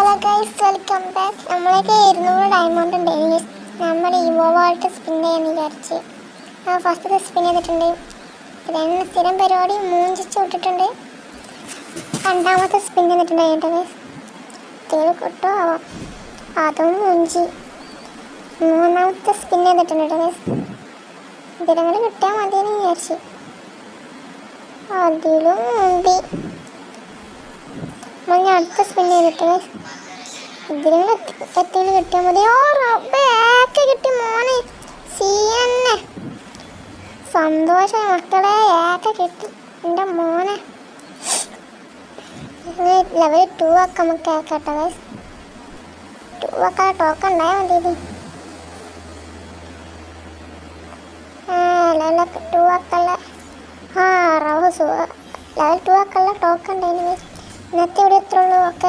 Hello guys, welcome back. നമ്മളൊക്കെ 200 diamond ഉണ്ട്. നമ്മൾ ഇവോവായിട്ട് സ്പിൻ ചെയ്യാന്ന് വിചാരിച്ച് ഫസ്റ്റ് സ്പിൻ ചെയ്തിട്ടുണ്ട്. പിന്നെ സ്ഥിരം പരിപാടി മൂഞ്ചിച്ച് വിട്ടിട്ടുണ്ട്. രണ്ടാമത്തെ സ്പിൻ ചെയ്തിട്ടുണ്ട്. ഗൈസ് തീരെ കിട്ടോ ആവാം, അതും മൂഞ്ചി. മൂന്നാമത്തെ സ്പിൻ ചെയ്തിട്ടുണ്ട് ഗൈസ്. ഇതിലങ്ങൾ കിട്ടിയാൽ മതിയെന്ന് വിചാരിച്ച് അതിലും മുമ്പി ഞാൻ അടുത്ത സ്പിൻ ചെയ്തിട്ട് ഇതിലും എത്തിയിൽ കിട്ടിയാൽ മതി. ബാക്ക് കിട്ടി മോനെ, സീന്നെ സന്തോഷമായി മക്കളെ, ഏക്കെ കിട്ടി എൻ്റെ മോനെ. ലെവൽ 2 ആക്കാം നമുക്ക്. കേട്ടോ 2 ആക്കാൻ ടോക്കൺ ഉണ്ടായാൽ മതി. ലെവൽ 2 ആക്കല്ല, ലെവൽ 2 ആക്കല്ല ടോക്കൺ ഉണ്ടായിരുന്നു. ഇന്നത്തെ ഇവിടെ എത്ര ഉള്ളൂ. ഓക്കെ.